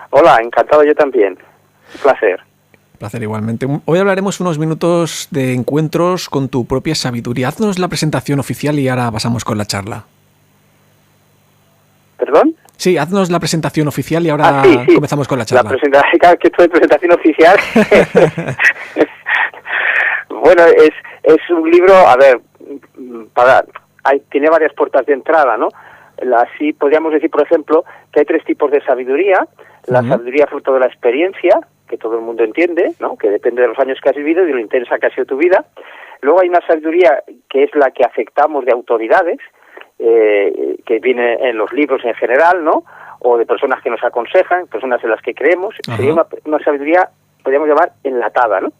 Hola, encantado yo también. Un placer. Placer igualmente. Hoy hablaremos unos minutos de encuentros con tu propia sabiduría. Haznos la presentación oficial y ahora pasamos con la charla. ¿Perdón? Sí, haznos la presentación oficial y ahora sí. comenzamos con la charla. La presentación, claro, que esto de presentación oficial. Bueno, es un libro, a ver, tiene varias puertas de entrada, ¿no? Así podríamos decir, por ejemplo, que hay 3 tipos de sabiduría. La sabiduría fruto de la experiencia, que todo el mundo entiende, ¿no? Que depende de los años que has vivido y de lo intensa que ha sido tu vida. Luego hay una sabiduría que es la que aceptamos de autoridades, que viene en los libros en general, ¿no? O de personas que nos aconsejan, personas en las que creemos. Sería una sabiduría, podríamos llamar, enlatada, ¿no?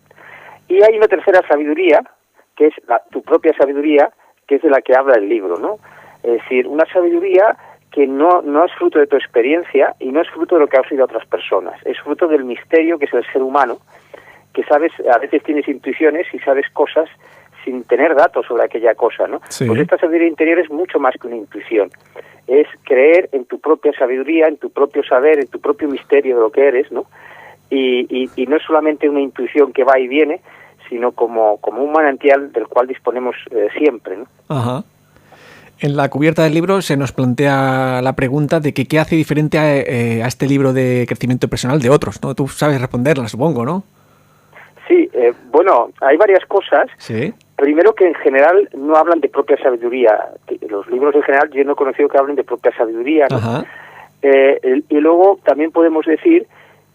Y hay una tercera sabiduría, que es tu propia sabiduría, que es de la que habla el libro, ¿no? Es decir, una sabiduría que no es fruto de tu experiencia y no es fruto de lo que has oído a otras personas. Es fruto del misterio que es el ser humano, que sabes, a veces tienes intuiciones y sabes cosas sin tener datos sobre aquella cosa, ¿no? Sí. Pues esta sabiduría interior es mucho más que una intuición. Es creer en tu propia sabiduría, en tu propio saber, en tu propio misterio de lo que eres, ¿no? Y no es solamente una intuición que va y viene, sino como un manantial del cual disponemos siempre, ¿no? Ajá. En la cubierta del libro se nos plantea la pregunta de que qué hace diferente a este libro de crecimiento personal de otros, ¿no? Tú sabes responderla, supongo, ¿no? Sí, bueno, hay varias cosas. Sí. Primero, que en general no hablan de propia sabiduría. Los libros en general yo no he conocido que hablen de propia sabiduría, ¿no? Ajá. Y luego también podemos decir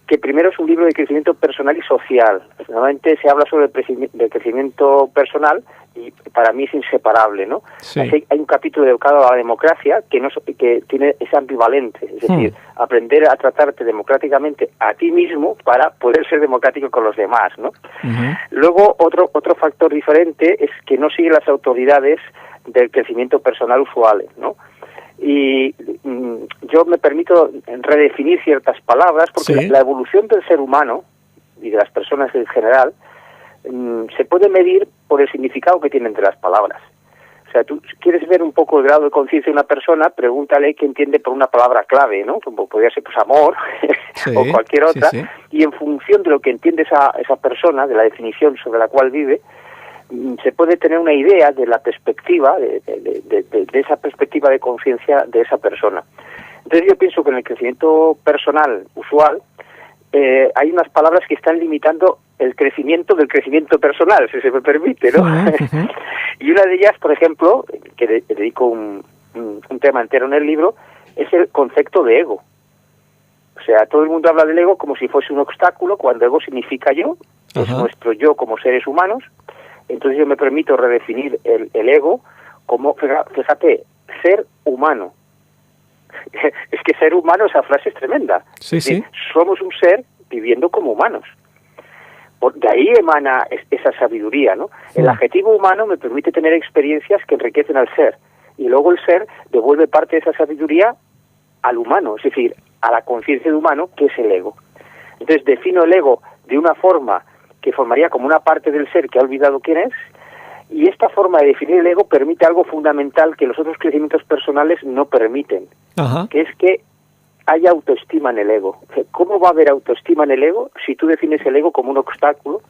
que primero es un libro de crecimiento personal y social. Normalmente se habla sobre el crecimiento personal y para mí es inseparable, ¿no? Sí. Así hay un capítulo dedicado a la democracia que es ambivalente, es decir, aprender a tratarte democráticamente a ti mismo para poder ser democrático con los demás, ¿no? Luego otro factor diferente es que no sigue las autoridades del crecimiento personal usuales, ¿no? Y yo me permito redefinir ciertas palabras porque la evolución del ser humano y de las personas en general se puede medir por el significado que tienen entre las palabras. O sea, tú quieres ver un poco el grado de conciencia de una persona, pregúntale qué entiende por una palabra clave, ¿no? Como podría ser pues amor o cualquier otra, y en función de lo que entiende esa persona, de la definición sobre la cual vive, se puede tener una idea de la perspectiva, de esa perspectiva de conciencia de esa persona. Entonces yo pienso que en el crecimiento personal usual hay unas palabras que están limitando el crecimiento del crecimiento personal, si se me permite, ¿no? Y una de ellas, por ejemplo, que dedico un tema entero en el libro, es el concepto de ego. O sea, todo el mundo habla del ego como si fuese un obstáculo, cuando ego significa yo, es nuestro yo como seres humanos. Entonces yo me permito redefinir el ego como, fíjate, ser humano. Es que ser humano, esa frase es tremenda. Sí, es decir, somos un ser viviendo como humanos. De ahí emana esa sabiduría, ¿no? El adjetivo humano me permite tener experiencias que enriquecen al ser. Y luego el ser devuelve parte de esa sabiduría al humano, es decir, a la conciencia de humano, que es el ego. Entonces defino el ego de una forma que formaría como una parte del ser que ha olvidado quién es, y esta forma de definir el ego permite algo fundamental que los otros crecimientos personales no permiten, que es que haya autoestima en el ego. ¿Cómo va a haber autoestima en el ego si tú defines el ego como un obstáculo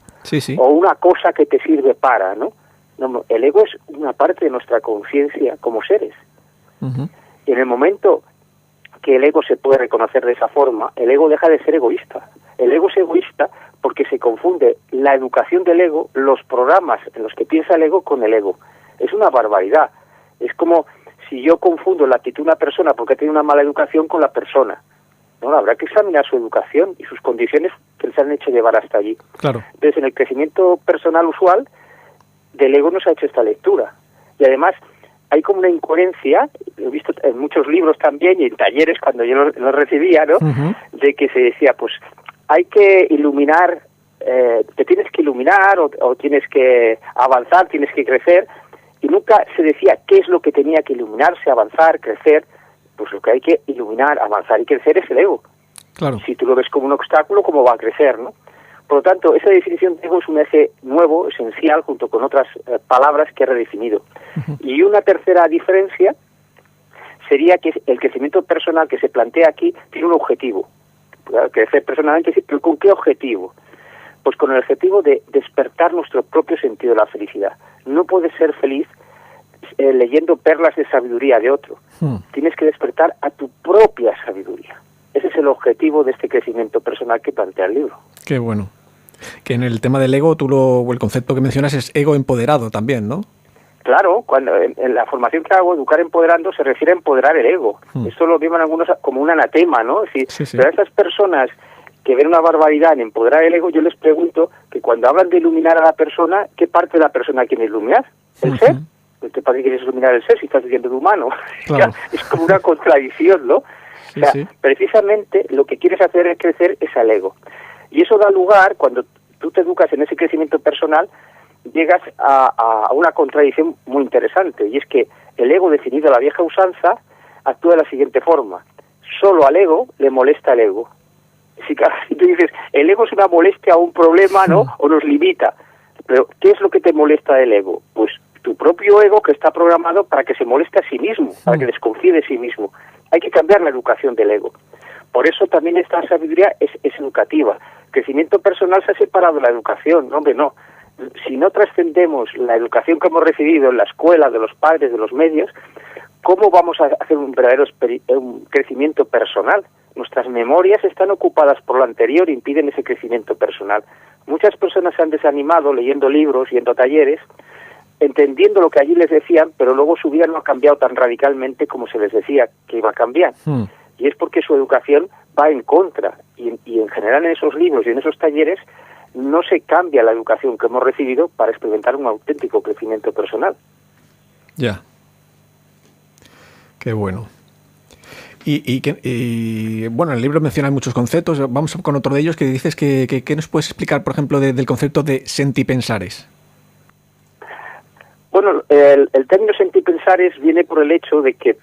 o una cosa que te sirve para, ¿no? No, el ego es una parte de nuestra conciencia como seres. Y en el momento que el ego se puede reconocer de esa forma, el ego deja de ser egoísta. El ego es egoísta porque se confunde la educación del ego, los programas en los que piensa el ego, con el ego. Es una barbaridad. Es como si yo confundo la actitud de una persona porque tiene una mala educación con la persona. No, habrá que examinar su educación y sus condiciones que les han hecho llevar hasta allí. Claro. Entonces, en el crecimiento personal usual, del ego no se ha hecho esta lectura. Y además, hay como una incoherencia, lo he visto en muchos libros también y en talleres cuando yo los recibía, ¿no? De que se decía, pues, hay que iluminar, te tienes que iluminar o tienes que avanzar, tienes que crecer, y nunca se decía qué es lo que tenía que iluminarse, avanzar, crecer. Pues lo que hay que iluminar, avanzar y crecer es el ego. Claro. Si tú lo ves como un obstáculo, ¿cómo va a crecer, no? Por lo tanto, esa definición de ego es un eje nuevo, esencial, junto con otras palabras que he redefinido. Y una tercera diferencia sería que el crecimiento personal que se plantea aquí tiene un objetivo. crecer personalmente, sí, pero ¿con qué objetivo? Pues con el objetivo de despertar nuestro propio sentido de la felicidad. No puedes ser feliz leyendo perlas de sabiduría de otro. Tienes que despertar a tu propia sabiduría. Ese es el objetivo de este crecimiento personal que plantea el libro. Qué bueno. Que en el tema del ego, el concepto que mencionas es ego empoderado también, ¿no? Claro, cuando en la formación que hago, Educar Empoderando, se refiere a empoderar el ego. Esto lo llaman algunos como un anatema, ¿no? Es decir, pero a esas personas que ven una barbaridad en empoderar el ego, yo les pregunto que cuando hablan de iluminar a la persona, ¿qué parte de la persona quieren iluminar? ¿El ser? ¿Qué parte quieres iluminar el ser si estás diciendo de humano? Claro. Es como una contradicción, ¿no? Precisamente lo que quieres hacer es crecer es al ego. Y eso da lugar, cuando tú te educas en ese crecimiento personal, llegas a una contradicción muy interesante, y es que el ego, definido a la vieja usanza, actúa de la siguiente forma: solo al ego le molesta el ego. Si tú dices, el ego es una molestia o un problema, ¿no? O nos limita. Pero, ¿qué es lo que te molesta del ego? Pues tu propio ego, que está programado para que se moleste a sí mismo, para que desconfíe de sí mismo. Hay que cambiar la educación del ego. Por eso también esta sabiduría es educativa. Crecimiento personal se ha separado de la educación. No, hombre, no. Si no trascendemos la educación que hemos recibido en la escuela, de los padres, de los medios, ¿cómo vamos a hacer un verdadero un crecimiento personal? Nuestras memorias están ocupadas por lo anterior e impiden ese crecimiento personal. Muchas personas se han desanimado leyendo libros, yendo a talleres, entendiendo lo que allí les decían, pero luego su vida no ha cambiado tan radicalmente como se les decía que iba a cambiar. Y es porque su educación va en contra. Y en general en esos libros y en esos talleres no se cambia la educación que hemos recibido para experimentar un auténtico crecimiento personal. Ya. Qué bueno. Y bueno, en el libro mencionas muchos conceptos. Vamos con otro de ellos que dices que nos puedes explicar, por ejemplo, del concepto de sentipensares. Bueno, el término sentipensares viene por el hecho de que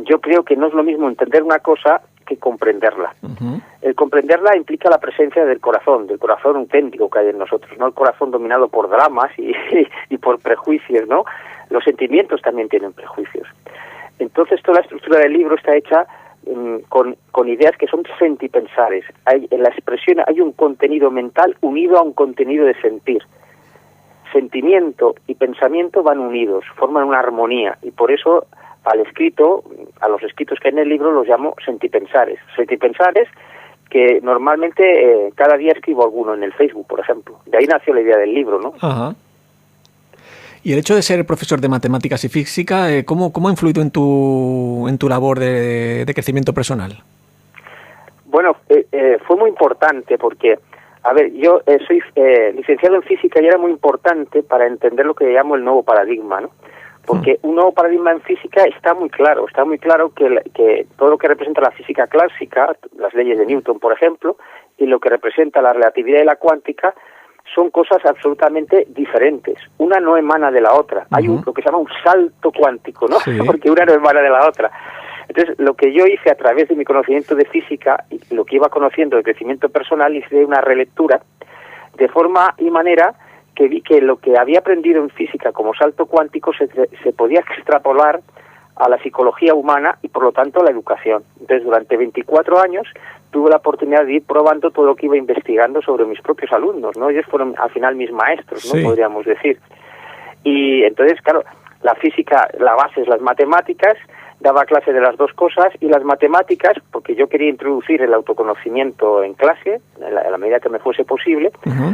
yo creo que no es lo mismo entender una cosa que comprenderla. El comprenderla implica la presencia del corazón auténtico que hay en nosotros, no el corazón dominado por dramas y por prejuicios, ¿no? Los sentimientos también tienen prejuicios. Entonces toda la estructura del libro está hecha con ideas que son sentipensares. En la expresión hay un contenido mental unido a un contenido de sentir. Sentimiento y pensamiento van unidos, forman una armonía, y por eso a los escritos que hay en el libro los llamo sentipensares. Sentipensares que normalmente cada día escribo alguno en el Facebook, por ejemplo. De ahí nació la idea del libro, ¿no? Ajá. Y el hecho de ser profesor de matemáticas y física, ¿cómo ha influido en tu labor de crecimiento personal? Bueno, fue muy importante porque, a ver, yo soy licenciado en física y era muy importante para entender lo que llamo el nuevo paradigma, ¿no? Porque un nuevo paradigma en física está muy claro que todo lo que representa la física clásica, las leyes de Newton, por ejemplo, y lo que representa la relatividad y la cuántica, son cosas absolutamente diferentes. Una no emana de la otra. Hay lo que se llama un salto cuántico, ¿no? Sí. Porque una no emana de la otra. Entonces, lo que yo hice a través de mi conocimiento de física y lo que iba conociendo de crecimiento personal, hice una relectura de forma y manera que vi que lo que había aprendido en física como salto cuántico se podía extrapolar a la psicología humana y, por lo tanto, a la educación. Entonces, durante 24 años tuve la oportunidad de ir probando todo lo que iba investigando sobre mis propios alumnos, ¿no? Ellos fueron, al final, mis maestros, ¿no? Sí. Podríamos decir. Y entonces, claro, la física, la base es las matemáticas, daba clase de las dos cosas, y las matemáticas, porque yo quería introducir el autoconocimiento en clase, en la medida que me fuese posible,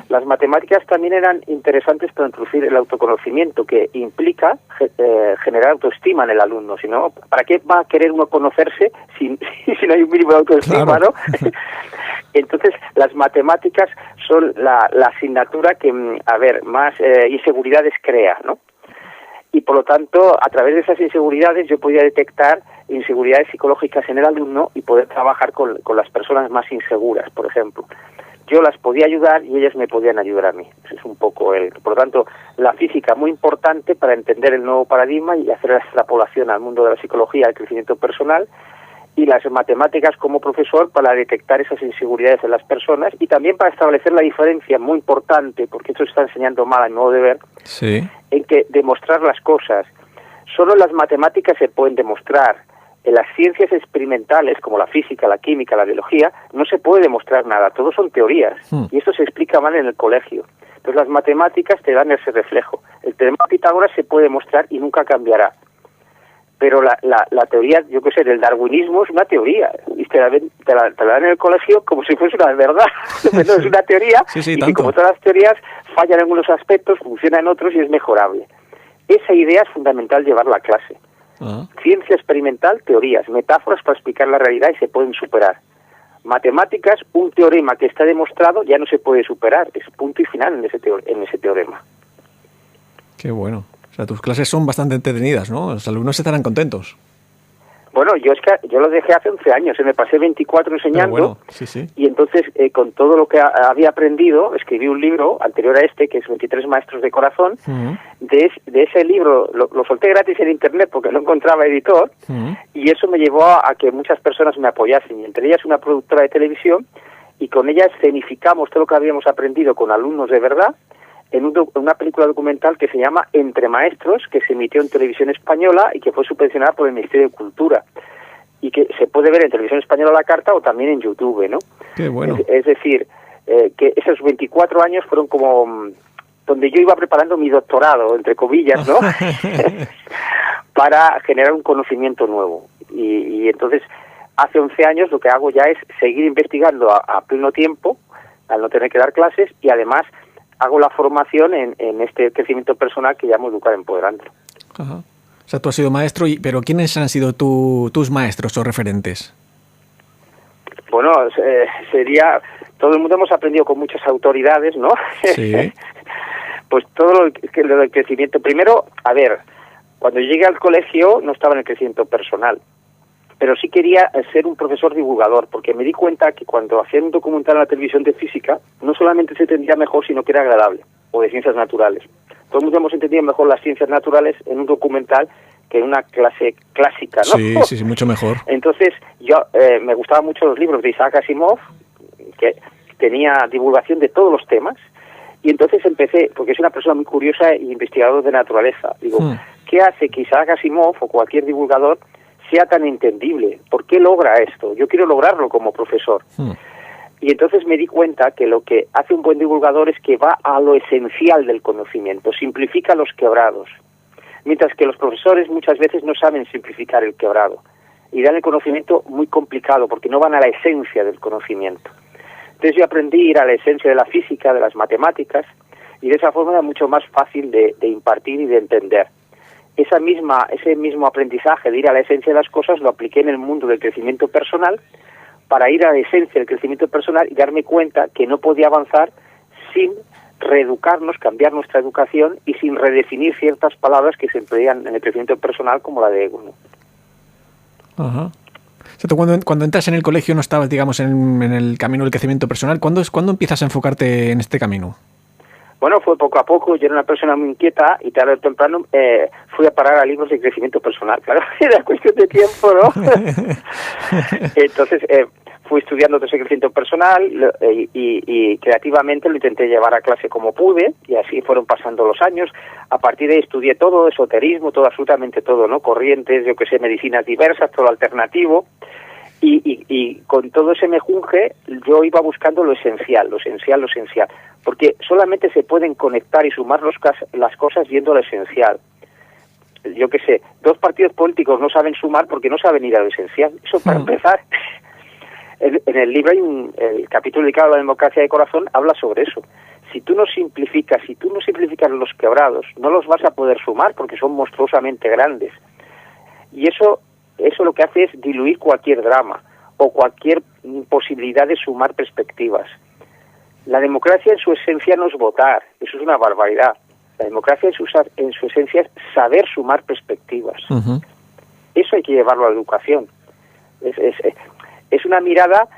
las matemáticas también eran interesantes para introducir el autoconocimiento, que implica generar autoestima en el alumno. Si no, ¿para qué va a querer uno conocerse si no hay un mínimo de autoestima, claro, ¿no? Entonces, las matemáticas son la asignatura que, más inseguridades crea, ¿no? Y por lo tanto, a través de esas inseguridades yo podía detectar inseguridades psicológicas en el alumno y poder trabajar con las personas más inseguras, por ejemplo. Yo las podía ayudar y ellas me podían ayudar a mí. Ese es un poco por lo tanto, la física muy importante para entender el nuevo paradigma y hacer la extrapolación al mundo de la psicología, al crecimiento personal, y las matemáticas como profesor para detectar esas inseguridades en las personas y también para establecer la diferencia muy importante, porque esto se está enseñando mal a mi modo de ver, sí, en que demostrar las cosas. Solo las matemáticas se pueden demostrar. en las ciencias experimentales, como la física, la química, la biología, no se puede demostrar nada, todo son teorías, y esto se explica mal en el colegio. Entonces las matemáticas te dan ese reflejo. El teorema de Pitágoras se puede demostrar y nunca cambiará. Pero la teoría, yo qué sé, del darwinismo es una teoría, y te la dan en el colegio como si fuese una verdad. No, es una teoría, y que como todas las teorías fallan en algunos aspectos, funciona en otros y es mejorable. Esa idea es fundamental llevarla a clase. Ciencia experimental, teorías, metáforas para explicar la realidad y se pueden superar. Matemáticas, un teorema que está demostrado ya no se puede superar, es punto y final en ese teorema. Qué bueno. O sea, tus clases son bastante entretenidas, ¿no? Los alumnos estarán contentos. Bueno, yo lo dejé hace 11 años, me pasé 24 enseñando, bueno, sí. Y entonces con todo lo que había aprendido, escribí un libro anterior a este, que es 23 maestros de corazón. De ese libro lo solté gratis en internet porque no encontraba editor, y eso me llevó a que muchas personas me apoyasen, y entre ellas una productora de televisión, y con ella escenificamos todo lo que habíamos aprendido con alumnos de verdad, en una película documental que se llama Entre Maestros, que se emitió en televisión española y que fue subvencionada por el Ministerio de Cultura, y que se puede ver en televisión española a la carta o también en YouTube, ¿no? Qué bueno. Es decir, que esos 24 años fueron como donde yo iba preparando mi doctorado, entre comillas, ¿no? Para generar un conocimiento nuevo. Y entonces, hace 11 años lo que hago ya es seguir investigando a pleno tiempo, al no tener que dar clases, y además hago la formación en este crecimiento personal que llamo Educar Empoderando. Ajá. O sea, tú has sido maestro, pero ¿quiénes han sido tus maestros o referentes? Bueno, todo el mundo hemos aprendido con muchas autoridades, ¿no? Sí. Pues todo lo del crecimiento. Primero, a ver, cuando llegué al colegio no estaba en el crecimiento personal, pero sí quería ser un profesor divulgador, porque me di cuenta que cuando hacía un documental en la televisión de física, no solamente se entendía mejor, sino que era agradable, o de ciencias naturales. Todo el mundo hemos entendido mejor las ciencias naturales en un documental que en una clase clásica, ¿no? Sí, mucho mejor. Entonces, yo me gustaban mucho los libros de Isaac Asimov, que tenía divulgación de todos los temas, y entonces empecé, porque soy una persona muy curiosa e investigador de naturaleza, digo, ¿qué hace que Isaac Asimov o cualquier divulgador sea tan entendible? ¿Por qué logra esto? Yo quiero lograrlo como profesor. Y entonces me di cuenta que lo que hace un buen divulgador es que va a lo esencial del conocimiento, simplifica los quebrados. Mientras que los profesores muchas veces no saben simplificar el quebrado y dan el conocimiento muy complicado porque no van a la esencia del conocimiento. Entonces yo aprendí a ir a la esencia de la física, de las matemáticas, y de esa forma era mucho más fácil de impartir y de entender. Ese mismo aprendizaje de ir a la esencia de las cosas lo apliqué en el mundo del crecimiento personal para ir a la esencia del crecimiento personal y darme cuenta que no podía avanzar sin reeducarnos, cambiar nuestra educación y sin redefinir ciertas palabras que se emplean en el crecimiento personal como la de ego, ¿no? Ajá. O sea, tú cuando entras en el colegio no estabas, digamos, en el camino del crecimiento personal. ¿Cuándo empiezas a enfocarte en este camino? Bueno, fue poco a poco. Yo era una persona muy inquieta y tarde o temprano fui a parar a libros de crecimiento personal. Claro, era cuestión de tiempo, ¿no? Entonces fui estudiando todo ese crecimiento personal y creativamente lo intenté llevar a clase como pude, y así fueron pasando los años. A partir de ahí estudié todo, esoterismo, absolutamente todo, ¿no? Corrientes, yo que sé, medicinas diversas, todo alternativo. Y con todo ese mejunje yo iba buscando lo esencial, porque solamente se pueden conectar y sumar las cosas viendo lo esencial. Yo qué sé, dos partidos políticos no saben sumar porque no saben ir a lo esencial. Eso para empezar. En el libro hay el capítulo dedicado a la democracia de corazón, habla sobre eso. Si tú no simplificas los quebrados, no los vas a poder sumar porque son monstruosamente grandes. Y eso lo que hace es diluir cualquier drama o cualquier posibilidad de sumar perspectivas. La democracia en su esencia no es votar, eso es una barbaridad. La democracia en su esencia es saber sumar perspectivas. Eso hay que llevarlo a la educación. Es una mirada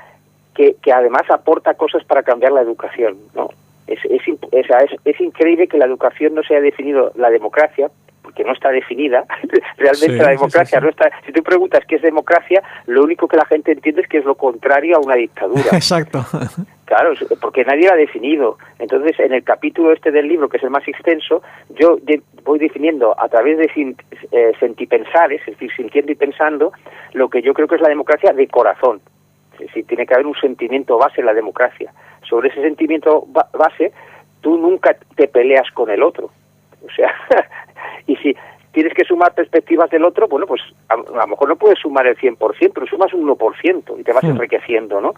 que además aporta cosas para cambiar la educación, ¿no? Es increíble que la educación no se haya definido la democracia, porque no está definida. Realmente la democracia no está. Si tú preguntas qué es democracia, lo único que la gente entiende es que es lo contrario a una dictadura. Exacto. Claro, porque nadie lo ha definido. Entonces, en el capítulo este del libro, que es el más extenso, yo voy definiendo a través de sentipensares, es decir, sintiendo y pensando, lo que yo creo que es la democracia de corazón. Es decir, tiene que haber un sentimiento base en la democracia. Sobre ese sentimiento base, tú nunca te peleas con el otro. O sea, y si tienes que sumar perspectivas del otro, bueno, pues a lo mejor no puedes sumar el 100%, pero sumas un 1% y te vas enriqueciendo, ¿no?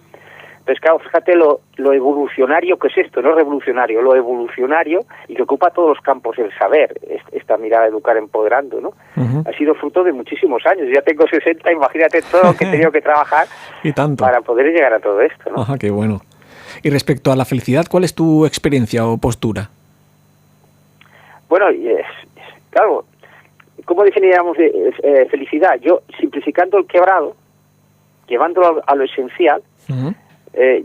Entonces, claro, fíjate lo evolucionario que es esto, no revolucionario, lo evolucionario y que ocupa todos los campos del saber, esta mirada de educar empoderando, ¿no? Ha sido fruto de muchísimos años. Ya tengo 60, imagínate todo lo que he tenido que trabajar y tanto para poder llegar a todo esto, ¿no? Ajá, qué bueno. Y respecto a la felicidad, ¿cuál es tu experiencia o postura? Bueno, claro, ¿cómo definiríamos felicidad? Yo, simplificando el quebrado, llevándolo a lo esencial,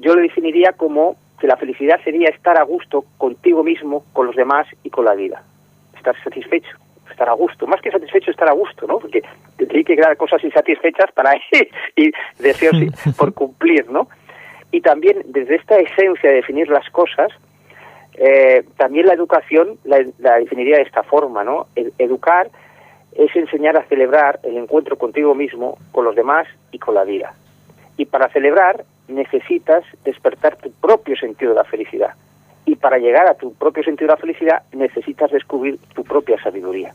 yo lo definiría como que la felicidad sería estar a gusto contigo mismo, con los demás y con la vida. Estar satisfecho, estar a gusto. Más que satisfecho, estar a gusto, ¿no? Porque hay que crear cosas insatisfechas para ir y deseos por cumplir, ¿no? Y también, desde esta esencia de definir las cosas, también la educación la definiría de esta forma, ¿no? Educar es enseñar a celebrar el encuentro contigo mismo, con los demás y con la vida. Y para celebrar necesitas despertar tu propio sentido de la felicidad. Y para llegar a tu propio sentido de la felicidad necesitas descubrir tu propia sabiduría.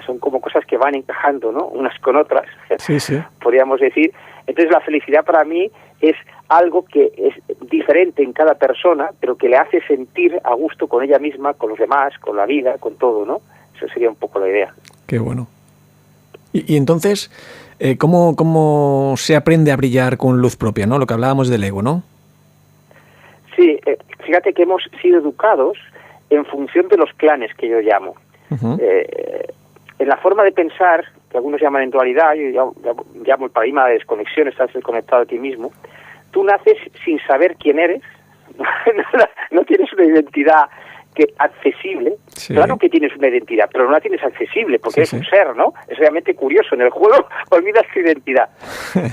Son como cosas que van encajando, ¿no? Unas con otras, sí. podríamos decir. Entonces la felicidad para mí es algo que es diferente en cada persona, pero que le hace sentir a gusto con ella misma, con los demás, con la vida, con todo, ¿no? Eso sería un poco la idea. Qué bueno. Y entonces, ¿cómo se aprende a brillar con luz propia, ¿no? Lo que hablábamos del ego, ¿no? Sí, fíjate que hemos sido educados en función de los clanes que yo llamo. En la forma de pensar, que algunos llaman en dualidad, yo llamo el paradigma de desconexión, estás desconectado de ti mismo, tú naces sin saber quién eres, no tienes una identidad accesible. Sí. Claro que tienes una identidad, pero no la tienes accesible porque eres un ser, ¿no? Es realmente curioso. En el juego olvidas tu identidad.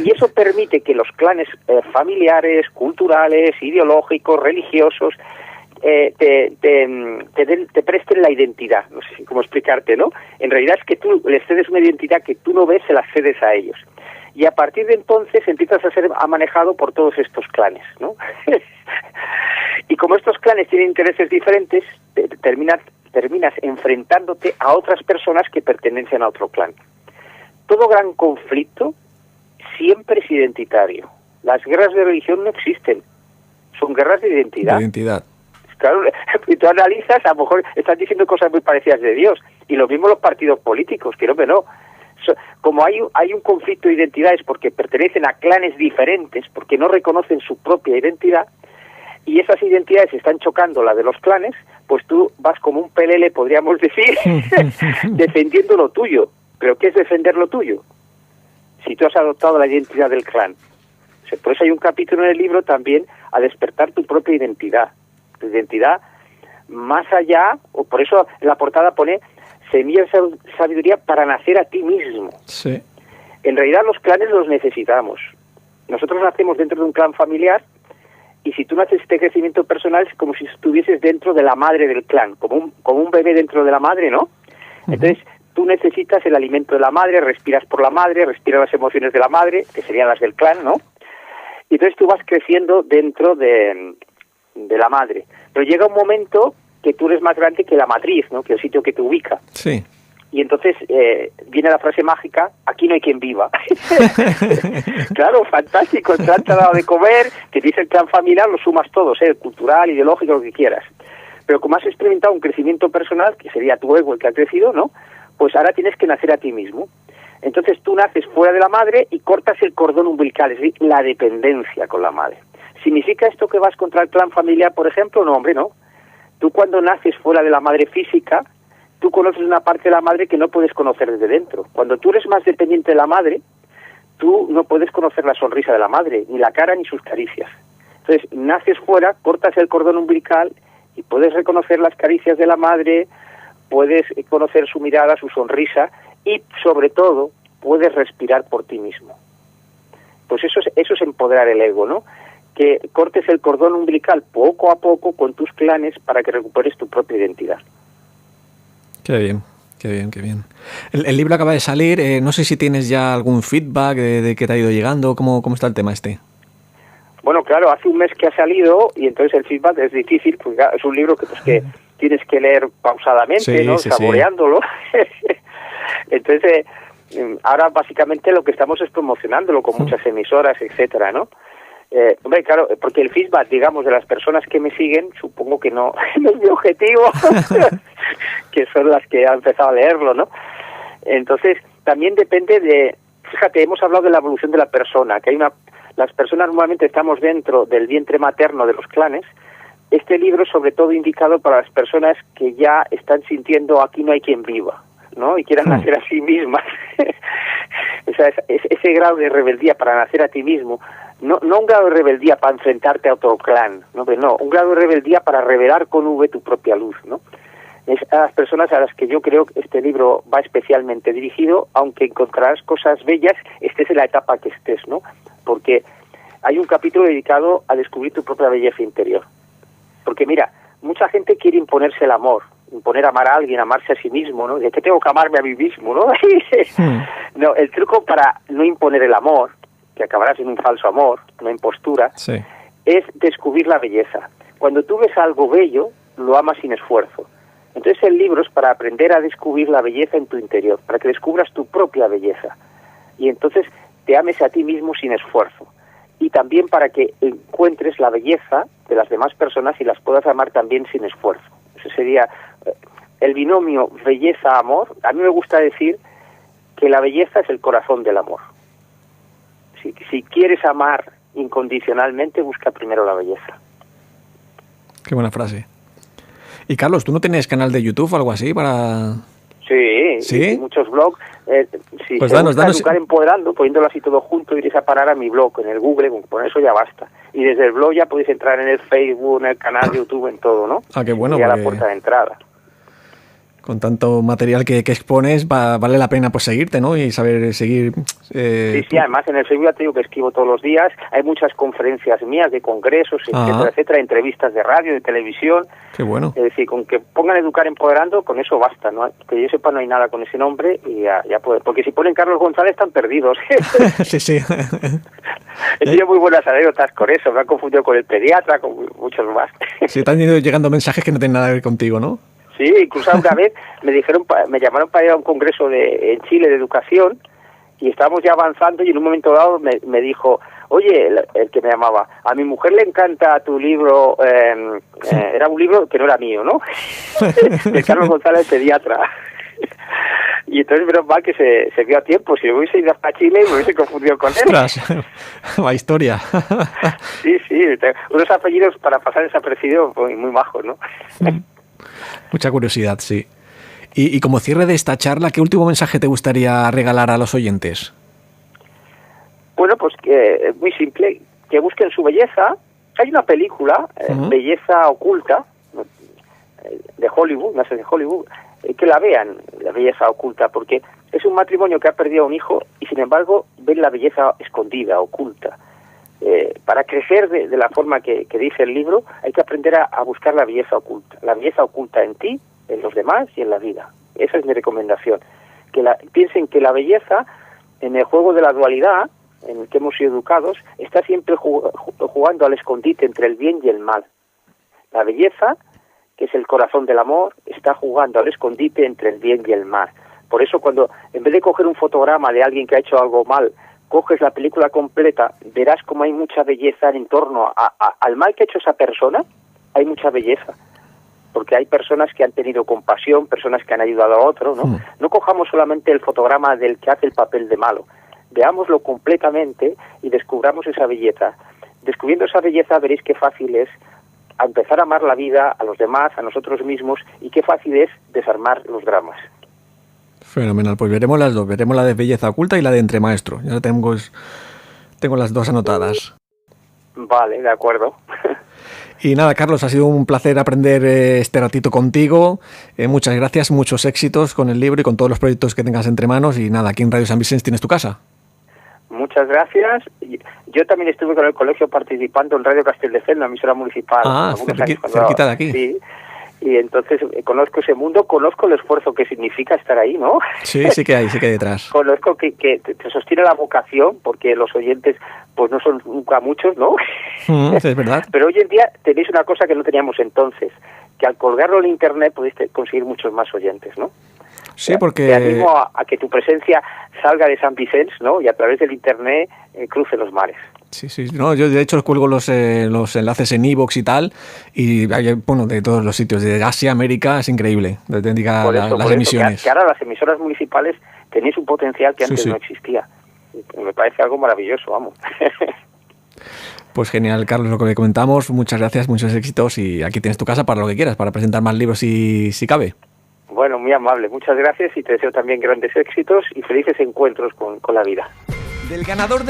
Y eso permite que los clanes familiares, culturales, ideológicos, religiosos, te presten la identidad. No sé cómo explicarte, ¿no? En realidad es que tú les cedes una identidad que tú no ves, se la cedes a ellos. Y a partir de entonces empiezas a ser manejado por todos estos clanes, ¿no? Y como estos clanes tienen intereses diferentes, terminas enfrentándote a otras personas que pertenecen a otro clan. Todo gran conflicto siempre es identitario. Las guerras de religión no existen. Son guerras de identidad. De identidad. Claro, si tú analizas, a lo mejor estás diciendo cosas muy parecidas de Dios. Y lo mismo los partidos políticos, que no. Como hay un conflicto de identidades porque pertenecen a clanes diferentes, porque no reconocen su propia identidad, y esas identidades están chocando la de los clanes, pues tú vas como un pelele, podríamos decir, defendiendo lo tuyo. ¿Pero qué es defender lo tuyo? Si tú has adoptado la identidad del clan. O sea, por eso hay un capítulo en el libro también a despertar tu propia identidad. Tu identidad más allá, o por eso en la portada pone semilla de sabiduría para nacer a ti mismo. Sí. En realidad los clanes los necesitamos. Nosotros nacemos dentro de un clan familiar y si tú no haces este crecimiento personal es como si estuvieses dentro de la madre del clan, como un bebé dentro de la madre, ¿no? Entonces tú necesitas el alimento de la madre, respiras por la madre, respiras las emociones de la madre, que serían las del clan, ¿no? Y entonces tú vas creciendo dentro de la madre. Pero llega un momento que tú eres más grande que la matriz, ¿no? Que el sitio que te ubica. Sí. Y entonces viene la frase mágica, aquí no hay quien viva. Claro, fantástico, el clan te ha dado de comer, que dice el clan familiar, lo sumas todos, cultural, ideológico, lo que quieras. Pero como has experimentado un crecimiento personal, que sería tu ego el que ha crecido, ¿no? Pues ahora tienes que nacer a ti mismo. Entonces tú naces fuera de la madre y cortas el cordón umbilical, es decir, la dependencia con la madre. ¿Significa esto que vas contra el clan familiar, por ejemplo? No, hombre, no. Tú cuando naces fuera de la madre física, tú conoces una parte de la madre que no puedes conocer desde dentro. Cuando tú eres más dependiente de la madre, tú no puedes conocer la sonrisa de la madre, ni la cara ni sus caricias. Entonces, naces fuera, cortas el cordón umbilical y puedes reconocer las caricias de la madre, puedes conocer su mirada, su sonrisa y, sobre todo, puedes respirar por ti mismo. Pues eso es empoderar el ego, ¿no? que cortes el cordón umbilical poco a poco con tus clanes para que recuperes tu propia identidad. Qué bien, qué bien, qué bien. El libro acaba de salir, no sé si tienes ya algún feedback de que te ha ido llegando, ¿cómo está el tema este? Bueno, claro, hace un mes que ha salido y entonces el feedback es difícil, porque es un libro que tienes que leer pausadamente, ¿no? Saboreándolo. Entonces, ahora básicamente lo que estamos es promocionándolo con muchas emisoras, etcétera, ¿no? Hombre, claro, porque el feedback, digamos, de las personas que me siguen, supongo que no es mi objetivo, que son las que han empezado a leerlo, ¿no? Entonces, también depende de, fíjate, hemos hablado de la evolución de la persona, que las personas normalmente estamos dentro del vientre materno de los clanes. Este libro es sobre todo indicado para las personas que ya están sintiendo aquí no hay quien viva, ¿no? Y quieran nacer a sí mismas. O sea, ese grado de rebeldía para nacer a ti mismo, no un grado de rebeldía para enfrentarte a otro clan, no, un grado de rebeldía para revelar con V tu propia luz, ¿no? Es a las personas a las que yo creo que este libro va especialmente dirigido, aunque encontrarás cosas bellas, estés en la etapa que estés, ¿no? Porque hay un capítulo dedicado a descubrir tu propia belleza interior. Porque mira, mucha gente quiere imponerse el amor, imponer amar a alguien, amarse a sí mismo, ¿no? De que tengo que amarme a mí mismo, ¿no? No, el truco para no imponer el amor, que acabarás en un falso amor, una impostura, es descubrir la belleza. Cuando tú ves algo bello, lo amas sin esfuerzo. Entonces el libro es para aprender a descubrir la belleza en tu interior, para que descubras tu propia belleza. Y entonces te ames a ti mismo sin esfuerzo. Y también para que encuentres la belleza de las demás personas y las puedas amar también sin esfuerzo. Ese sería el binomio belleza-amor. A mí me gusta decir que la belleza es el corazón del amor. Si quieres amar incondicionalmente, busca primero la belleza. Qué buena frase. Y Carlos, ¿tú no tienes canal de YouTube o algo así para...? Sí, muchos blogs. Pues danos. Educar Empoderando, poniéndolo así todo junto, iréis a parar a mi blog, en el Google, con eso ya basta. Y desde el blog ya podéis entrar en el Facebook, en el canal de YouTube, en todo, ¿no? Ah, qué bueno. Y a la puerta de entrada. Con tanto material que expones, vale la pena pues seguirte, ¿no? Y saber seguir... Sí, además en el Facebook ya te digo que escribo todos los días, hay muchas conferencias mías de congresos, etcétera, entrevistas de radio, de televisión. Qué bueno. Es decir, con que pongan Educar Empoderando, con eso basta, ¿no? Que yo sepa no hay nada con ese nombre y ya puede. Porque si ponen Carlos González están perdidos. Sí. He tenido muy buenas anécdotas con eso, me han confundido con el pediatra, con muchos más. Sí, te han ido llegando mensajes que no tienen nada que ver contigo, ¿no? Sí, incluso una vez me llamaron para ir a un congreso en Chile de educación y estábamos ya avanzando y en un momento dado me dijo, oye, el que me llamaba, a mi mujer le encanta tu libro, era un libro que no era mío, ¿no? De Carlos González, pediatra. Y entonces menos mal que se vio a tiempo, si me hubiese ido hasta Chile me hubiese confundido con él. La historia. Sí, unos apellidos para pasar desapercibidos muy majos, ¿no? Mucha curiosidad, sí. Y como cierre de esta charla, ¿qué último mensaje te gustaría regalar a los oyentes? Bueno, pues que muy simple, que busquen su belleza. Hay una película, Belleza Oculta, de Hollywood, no sé, de Hollywood, que la vean, la belleza oculta, porque es un matrimonio que ha perdido a un hijo y sin embargo ven la belleza escondida, oculta. Para crecer de la forma que dice el libro, hay que aprender a buscar la belleza oculta en ti, en los demás y en la vida. Esa es mi recomendación. Piensen que la belleza, en el juego de la dualidad, en el que hemos sido educados, está siempre jugando al escondite entre el bien y el mal. La belleza, que es el corazón del amor, está jugando al escondite entre el bien y el mal. Por eso cuando, en vez de coger un fotograma de alguien que ha hecho algo mal, coges la película completa, verás cómo hay mucha belleza en torno al mal que ha hecho esa persona, hay mucha belleza. Porque hay personas que han tenido compasión, personas que han ayudado a otro, ¿no? No cojamos solamente el fotograma del que hace el papel de malo. Veámoslo completamente y descubramos esa belleza. Descubriendo esa belleza veréis qué fácil es empezar a amar la vida, a los demás, a nosotros mismos, y qué fácil es desarmar los dramas. Fenomenal, pues veremos las dos, veremos la de Belleza Oculta y la de Entre Maestro. Ya tengo las dos anotadas. Vale, de acuerdo. Y nada, Carlos, ha sido un placer aprender este ratito contigo. Muchas gracias, muchos éxitos con el libro y con todos los proyectos que tengas entre manos. Y nada, aquí en Radio San Vicente tienes tu casa. Muchas gracias. Yo también estuve con el colegio participando en Radio Castelldefels, una emisora municipal. Cerquita de aquí. Sí. Y entonces conozco ese mundo, conozco el esfuerzo que significa estar ahí, ¿no? Sí, sí que hay detrás. Conozco que te sostiene la vocación, porque los oyentes pues no son nunca muchos, ¿no? Es verdad. Pero hoy en día tenéis una cosa que no teníamos entonces, que al colgarlo en Internet podéis conseguir muchos más oyentes, ¿no? Sí, porque... Te animo a que tu presencia salga de San Vicente, ¿no? Y a través del Internet cruce los mares. Sí, sí. No, yo de hecho cuelgo los enlaces en iVoox y tal, y hay, bueno, de todos los sitios, de Asia, América, es increíble, las emisiones. Que ahora las emisoras municipales tenéis un potencial que antes no existía. Me parece algo maravilloso, vamos. Pues genial, Carlos, lo que comentamos, muchas gracias, muchos éxitos, y aquí tienes tu casa para lo que quieras, para presentar más libros si cabe. Bueno, muy amable, muchas gracias y te deseo también grandes éxitos y felices encuentros con la vida. Del ganador del